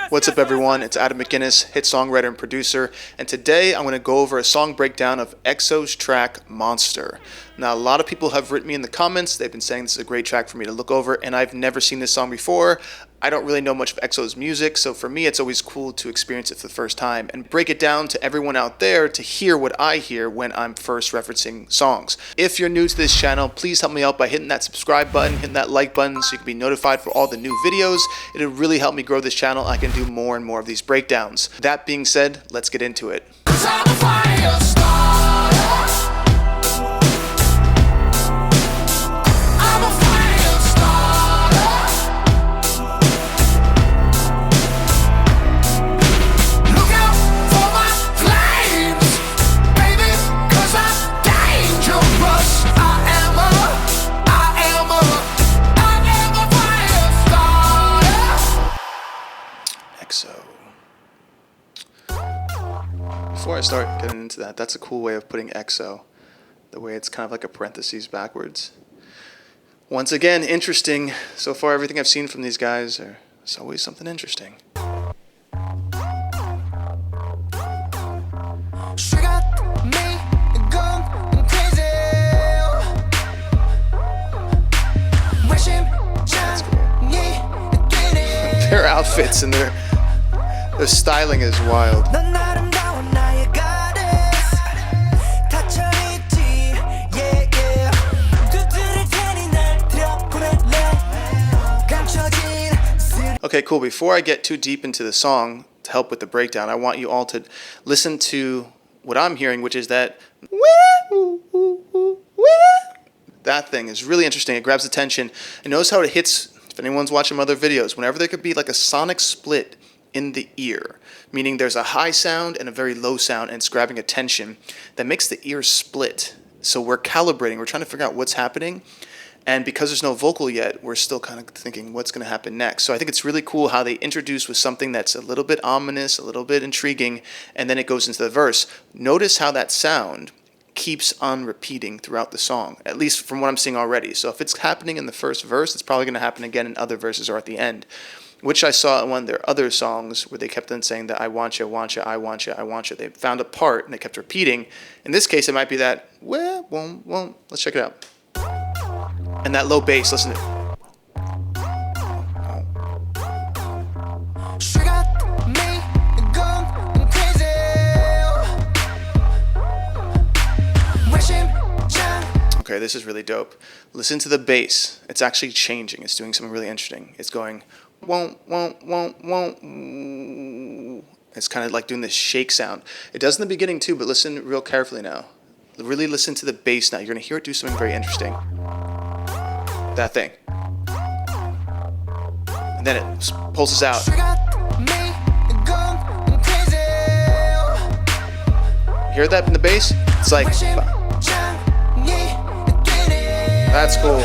What's up everyone, it's Adam McInnis, hit songwriter and producer, and today I'm going to go over a song breakdown of EXO's track, Monster. Now a lot of people have written me in the comments, they've been saying this is a great track for me to look over, and I've never seen this song before. I don't really know much of EXO's music, so for me it's always cool to experience it for the first time and break it down to everyone out there to hear what I hear when I'm first referencing songs. If you're new to this channel, please help me out by hitting that subscribe button, hitting that like button so you can be notified for all the new videos. It'll really help me grow this channel. I can do more and more of these breakdowns. That being said, let's get into it. Before I start getting into that, that's a cool way of putting EXO, the way it's kind of like a parentheses backwards. Once again, interesting. So far, everything I've seen from these guys, it's always something interesting. That's cool. Their outfits and their styling is wild. Okay, cool. Before I get too deep into the song, to help with the breakdown, I want you all to listen to what I'm hearing, which is that that thing is really interesting. It grabs attention. And notice how it hits, if anyone's watching my other videos, whenever there could be like a sonic split in the ear, meaning there's a high sound and a very low sound, and it's grabbing attention, that makes the ear split. So we're calibrating, we're trying to figure out what's happening. And because there's no vocal yet, we're still kind of thinking what's going to happen next. So I think it's really cool how they introduce with something that's a little bit ominous, a little bit intriguing, and then it goes into the verse. Notice how that sound keeps on repeating throughout the song, at least from what I'm seeing already. So if it's happening in the first verse, it's probably going to happen again in other verses or at the end, which I saw in one of their other songs where they kept on saying that I want you, I want you, I want you. They found a part and they kept repeating. In this case, it might be that, well, won't. Let's check it out. And that low bass, listen to it. Okay, this is really dope. Listen to the bass. It's actually changing. It's doing something really interesting. It's going, won't. It's kind of like doing this shake sound. It does in the beginning too, but listen real carefully now. Really listen to the bass now. You're going to hear it do something very interesting. That thing. And then it pulses out. Hear that in the bass? It's like, that's cool.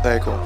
Very cool.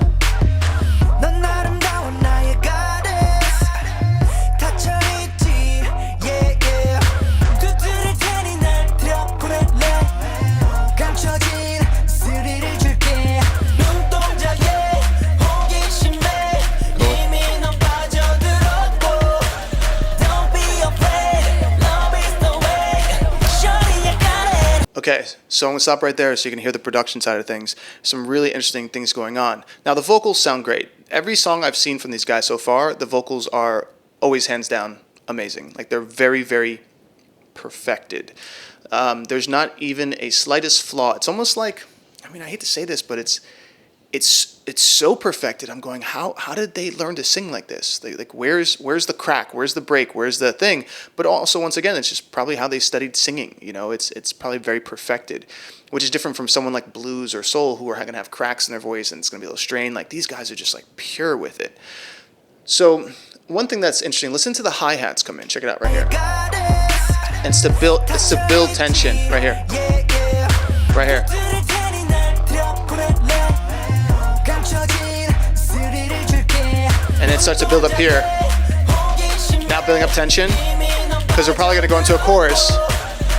Okay, so I'm going to stop right there so you can hear the production side of things. Some really interesting things going on. Now, the vocals sound great. Every song I've seen from these guys so far, the vocals are always hands down amazing. Like, they're very, very perfected. There's not even a slightest flaw. It's almost like, I mean, I hate to say this, but it's so perfected. I'm going, how did they learn to sing like this? Like where's the crack? Where's the break? Where's the thing? But also, once again, it's just probably how they studied singing. You know, it's probably very perfected, which is different from someone like blues or soul who are going to have cracks in their voice and it's going to be a little strained. Like, these guys are just like pure with it. So one thing that's interesting, listen to the hi-hats come in. Check it out right here. And it's to build tension right here. Right here. And it starts to build up here. Now building up tension, because we're probably going to go into a chorus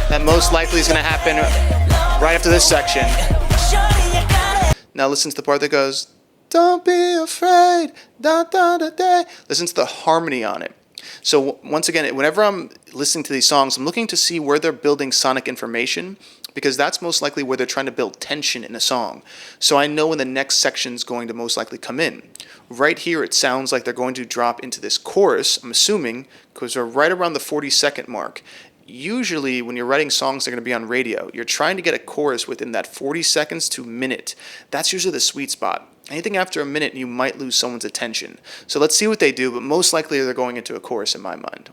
that most likely is going to happen right after this section. Now listen to the part that goes Don't be afraid. Da, da, da, da. Listen to the harmony on it. So once again, whenever I'm listening to these songs, I'm looking to see where they're building sonic information, because that's most likely where they're trying to build tension in a song. So I know when the next section's going to most likely come in. Right here, it sounds like they're going to drop into this chorus, I'm assuming, because they're right around the 40-second mark. Usually, when you're writing songs that are going to be on radio, you're trying to get a chorus within that 40 seconds to minute. That's usually the sweet spot. Anything after a minute, you might lose someone's attention. So let's see what they do, but most likely they're going into a chorus in my mind.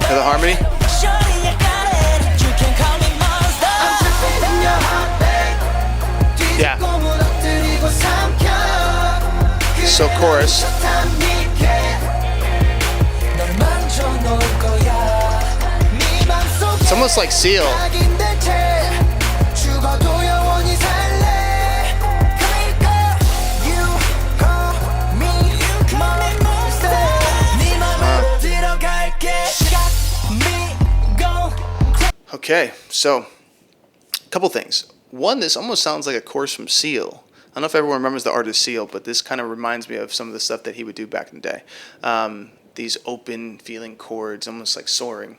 Hear the harmony? Yeah. So chorus. It's almost like Seal. Okay, so a couple things. One, this almost sounds like a chorus from Seal. I don't know if everyone remembers the artist Seal, but this kind of reminds me of some of the stuff that he would do back in the day. These open feeling chords, almost like soaring.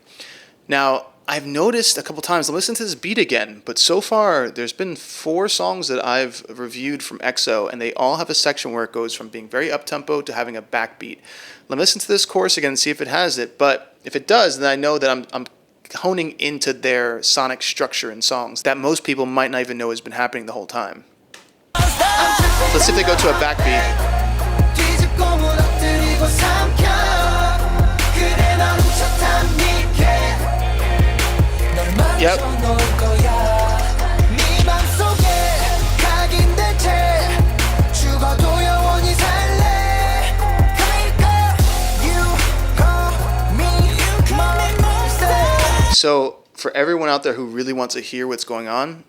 Now, I've noticed a couple times, I'll listen to this beat again, but so far there's been 4 songs that I've reviewed from EXO, and they all have a section where it goes from being very up-tempo to having a backbeat. Let me listen to this chorus again and see if it has it, but if it does, then I know that I'm honing into their sonic structure in songs that most people might not even know has been happening the whole time. Let's see if they go to a backbeat. Yep. So for everyone out there who really wants to hear what's going on,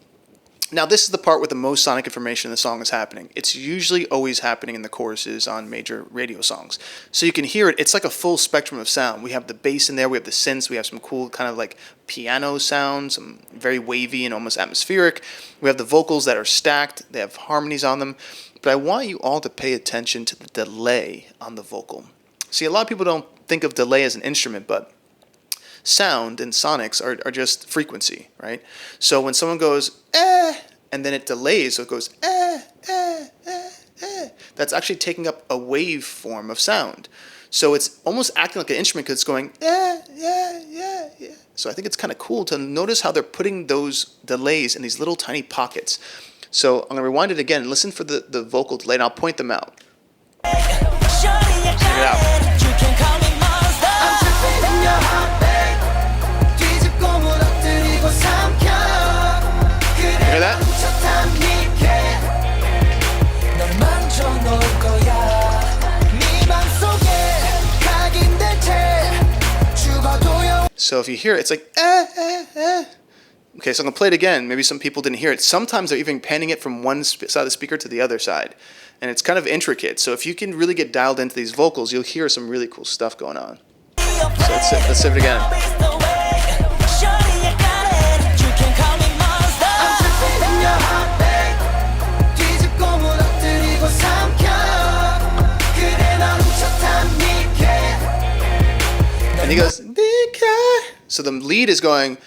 now this is the part where the most sonic information in the song is happening. It's usually always happening in the choruses on major radio songs. So you can hear it. It's like a full spectrum of sound. We have the bass in there. We have the synths. We have some cool kind of like piano sounds, some very wavy and almost atmospheric. We have the vocals that are stacked. They have harmonies on them. But I want you all to pay attention to the delay on the vocal. See, a lot of people don't think of delay as an instrument, but sound and sonics are just frequency, right? So when someone goes, and then it delays, so it goes, that's actually taking up a wave form of sound. So it's almost acting like an instrument because it's going, yeah. So I think it's kind of cool to notice how they're putting those delays in these little tiny pockets. So I'm going to rewind it again and listen for the vocal delay, and I'll point them out. Check it out. Hear that? So if you hear it, it's like, Okay, so I'm going to play it again. Maybe some people didn't hear it. Sometimes they're even panning it from one side of the speaker to the other side. And it's kind of intricate. So if you can really get dialed into these vocals, you'll hear some really cool stuff going on. So let's see it again. And he goes, so the lead is going,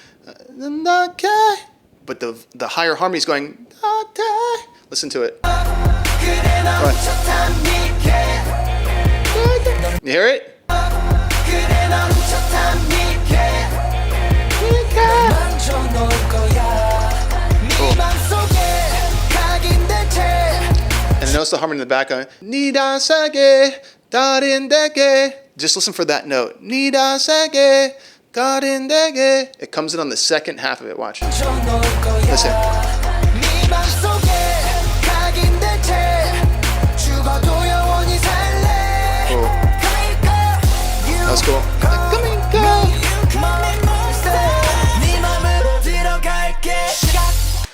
but the higher harmony is going, listen to it. You hear it? Cool. And notice the harmony in the back going, just listen for that note. It comes in on the second half of it. Watch. Listen. Cool. That was cool.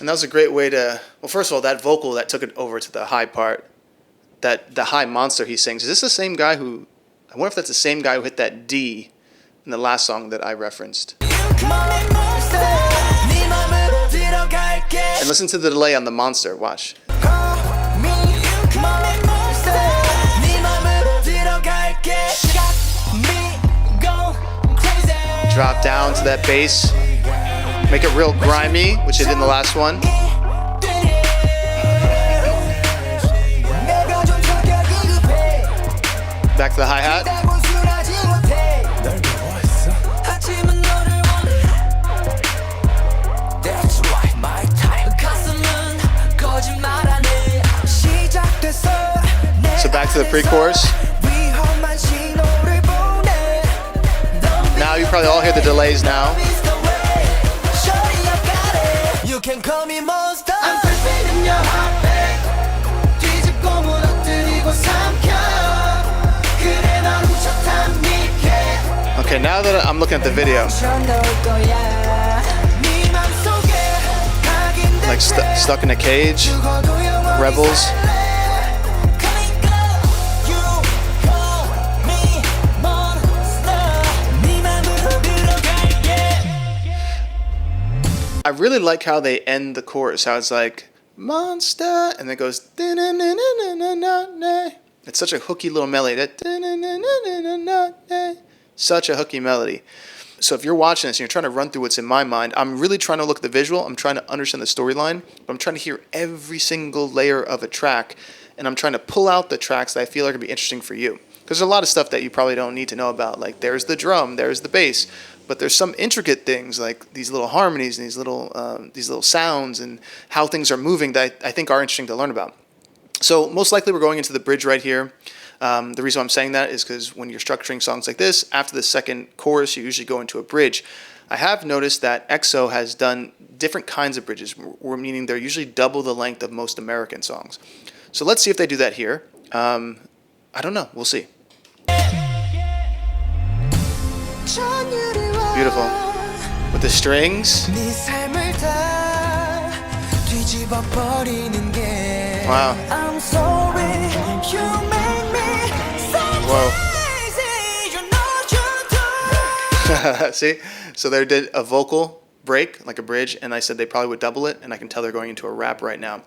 And that was a great way to, well, first of all, that vocal that took it over to the high part, that the high monster he sings. Is this the same guy who, I wonder if that's the same guy who hit that D in the last song that I referenced. That's And listen to the delay on the monster. Watch. Drop down to that bass. Make it real grimy, which it did in the last one. Back to the hi-hat. So back to the pre-chorus. Now you probably all hear the delays now. You can call me monster. I'm in your heartbeat. Okay, now that I'm looking at the video, like stuck in a cage, rebels. I really like how they end the chorus, how it's like, monster, and then it goes, it's such a hooky little melody. Such a hooky melody. So if you're watching this and you're trying to run through what's in my mind, I'm really trying to look at the visual, I'm trying to understand the storyline, but I'm trying to hear every single layer of a track, and I'm trying to pull out the tracks that I feel are going to be interesting for you. Because there's a lot of stuff that you probably don't need to know about, like there's the drum, there's the bass, but there's some intricate things like these little harmonies and these little sounds and how things are moving that I think are interesting to learn about. So most likely we're going into the bridge right here. The reason I'm saying that is because when you're structuring songs like this, after the second chorus, you usually go into a bridge. I have noticed that EXO has done different kinds of bridges, meaning they're usually double the length of most American songs. So let's see if they do that here. I don't know. We'll see. Beautiful. With the strings. Wow. Whoa. See? So they did a vocal break, like a bridge, and I said they probably would double it, and I can tell they're going into a rap right now.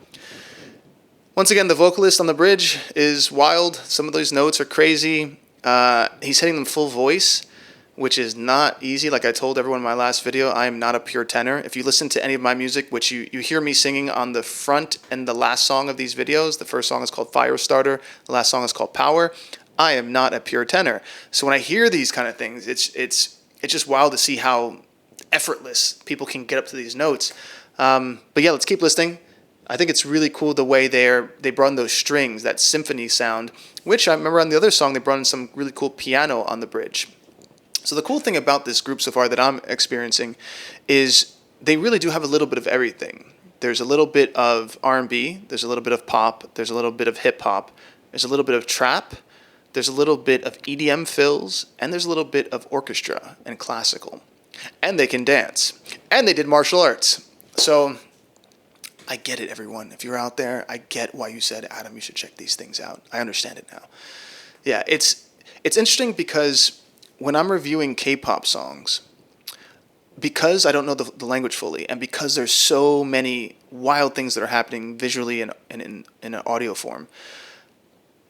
Once again, the vocalist on the bridge is wild. Some of those notes are crazy. He's hitting them full voice, which is not easy. Like I told everyone in my last video, I am not a pure tenor. If you listen to any of my music, which you hear me singing on the front and the last song of these videos, the first song is called Firestarter, the last song is called Power, I am not a pure tenor. So when I hear these kind of things, it's just wild to see how effortless people can get up to these notes. But yeah, let's keep listening. I think it's really cool the way they brought in those strings, that symphony sound, which I remember on the other song, they brought in some really cool piano on the bridge. So the cool thing about this group so far that I'm experiencing is they really do have a little bit of everything. There's a little bit of R&B, there's a little bit of pop, there's a little bit of hip hop, there's a little bit of trap, there's a little bit of EDM fills, and there's a little bit of orchestra and classical. And they can dance. And they did martial arts. So I get it, everyone. If you're out there, I get why you said, Adam, you should check these things out. I understand it now. Yeah, it's interesting because when I'm reviewing K-pop songs, because I don't know the language fully, and because there's so many wild things that are happening visually and in an audio form,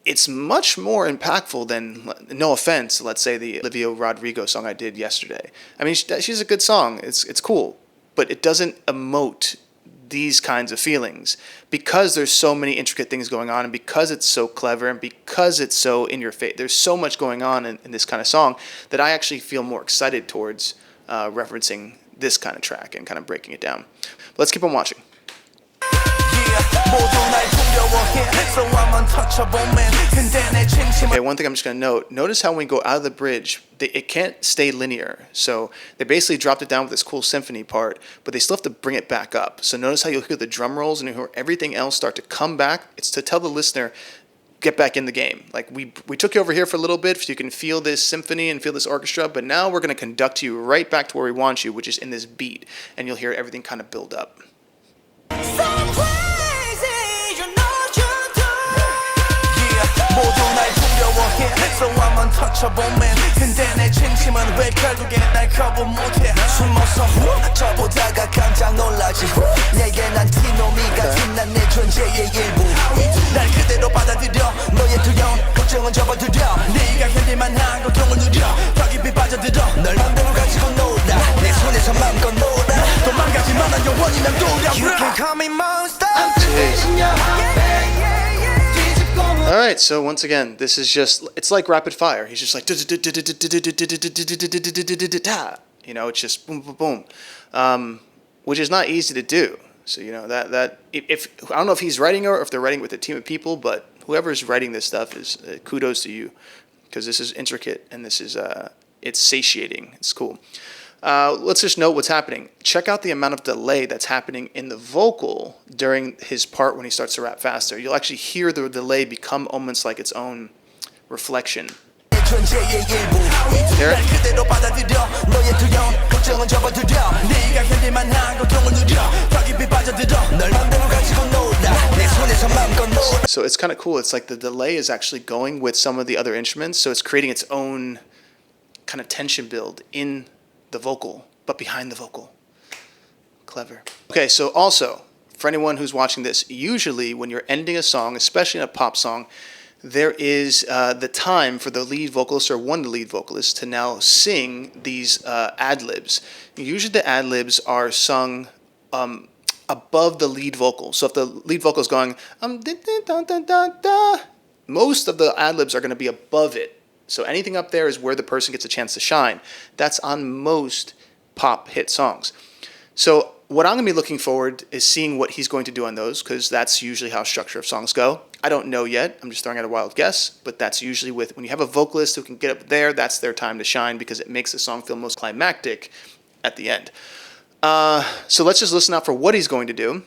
it's much more impactful than, no offense, let's say the Olivia Rodrigo song I did yesterday. I mean, she's a good song. It's cool, but it doesn't emote these kinds of feelings because there's so many intricate things going on, and because it's so clever, and because it's so in your face. There's so much going on in this kind of song that I actually feel more excited towards referencing this kind of track and kind of breaking it down. But let's keep on watching. Okay, one thing I'm just going to notice how when we go out of the bridge, it can't stay linear. So they basically dropped it down with this cool symphony part, but they still have to bring it back up. So notice how you'll hear the drum rolls and you hear everything else start to come back. It's to tell the listener, get back in the game. Like we took you over here for a little bit so you can feel this symphony and feel this orchestra, but now we're going to conduct you right back to where we want you, which is in this beat, and you'll hear everything kind of build up. So I'm untouchable man 근데 내 진심은 왜 결국에 날 거부 못해 숨어서 저보다가 깜짝 놀라지 내게 난 티노미 같은 난 내 존재의 일부 날 그대로 받아들여 너의 두려움 걱정은 접어들여 네가 견딜만한 고통을 누려 더 깊이 빠져들어 널 맘대로 가지고 놀아 내 손에서 맘껏 놀아 도망가지만 난 영원히 난 돌아 You can call me monster I'm in your heart Alright, so once again, this is just, it's like rapid fire. He's just like, you know, it's just boom, boom, boom, which is not easy to do. So, you know, that if I don't know if he's writing or if they're writing with a team of people, but whoever's writing this stuff is kudos to you, because this is intricate and this is, it's satiating. It's cool. Let's just note what's happening. Check out the amount of delay that's happening in the vocal during his part when he starts to rap faster. You'll actually hear the delay become almost like its own reflection. Hear it? So it's kind of cool. It's like the delay is actually going with some of the other instruments, so it's creating its own kind of tension build in the vocal, but behind the vocal. Clever. Okay, so also, for anyone who's watching this, usually when you're ending a song, especially in a pop song, there is the time for the lead vocalist or one of the lead vocalists to now sing these ad-libs. Usually the ad-libs are sung above the lead vocal. So if the lead vocal is going, most of the ad-libs are going to be above it. So anything up there is where the person gets a chance to shine. That's on most pop hit songs. So what I'm going to be looking forward is seeing what he's going to do on those, because that's usually how structure of songs go. I don't know yet. I'm just throwing out a wild guess, but that's usually when you have a vocalist who can get up there, that's their time to shine because it makes the song feel most climactic at the end. So let's just listen out for what he's going to do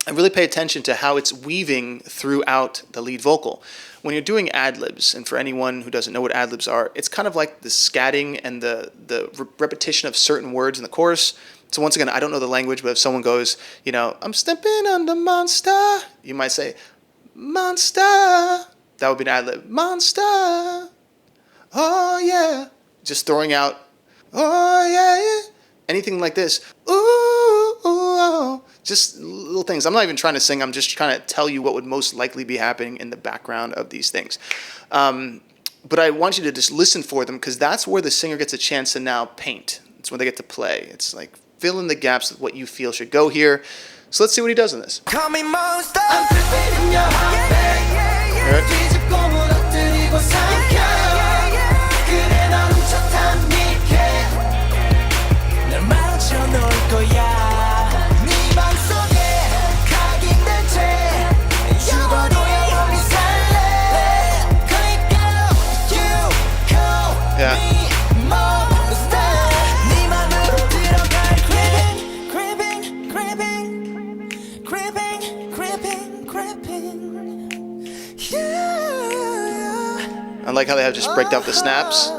and really pay attention to how it's weaving throughout the lead vocal. When you're doing ad-libs, and for anyone who doesn't know what ad-libs are, it's kind of like the scatting and the repetition of certain words in the chorus. So once again, I don't know the language, but if someone goes, you know, I'm stepping on the monster, you might say, monster. That would be an ad-lib. Monster. Oh, yeah. Just throwing out, oh, yeah. Anything like this. Ooh, ooh, oh. Just little things. I'm not even trying to sing. I'm just trying to tell you what would most likely be happening in the background of these things. But I want you to just listen for them, because that's where the singer gets a chance to now paint. It's when they get to play. It's like fill in the gaps with what you feel should go here. So let's see what he does in this. Call me monster. I'm in your heart. Yeah. I like how they have just break out the snaps.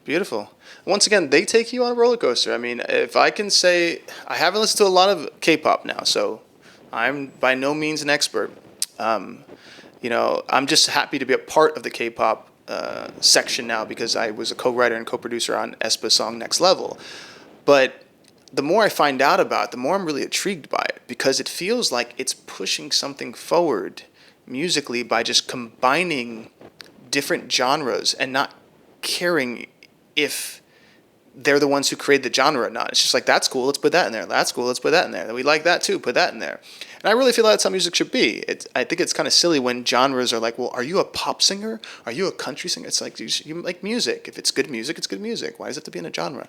Beautiful. Once again, they take you on a roller coaster. I mean, if I can say, I haven't listened to a lot of K-pop now, so I'm by no means an expert. You know, I'm just happy to be a part of the K-pop section now, because I was a co-writer and co-producer on aespa's song Next Level. But the more I find out about it, the more I'm really intrigued by it, because it feels like it's pushing something forward musically by just combining different genres and not caring if they're the ones who created the genre or not. It's just like, that's cool, let's put that in there. That's cool, let's put that in there. We like that too, put that in there. And I really feel that's how music should be. I think it's kind of silly when genres are like, well, are you a pop singer? Are you a country singer? It's like, you like music. If it's good music, it's good music. Why does it have to be in a genre?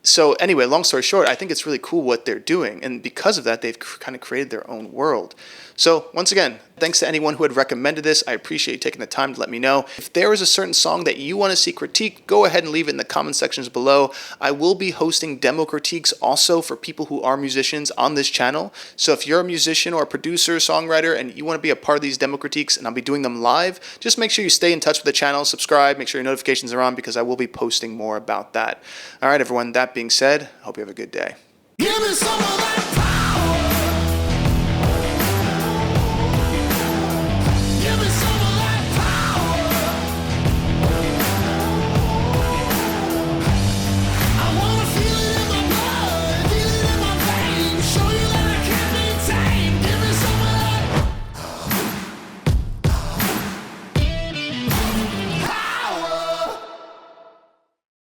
So anyway, long story short, I think it's really cool what they're doing. And because of that, they've kind of created their own world. So once again, thanks to anyone who had recommended this. I appreciate you taking the time to let me know. If there is a certain song that you want to see critiqued, go ahead and leave it in the comment sections below. I will be hosting demo critiques also for people who are musicians on this channel. So if you're a musician or a producer, songwriter, and you want to be a part of these demo critiques, and I'll be doing them live, just make sure you stay in touch with the channel, subscribe, make sure your notifications are on, because I will be posting more about that. All right, everyone, that being said, I hope you have a good day. Give me some of that.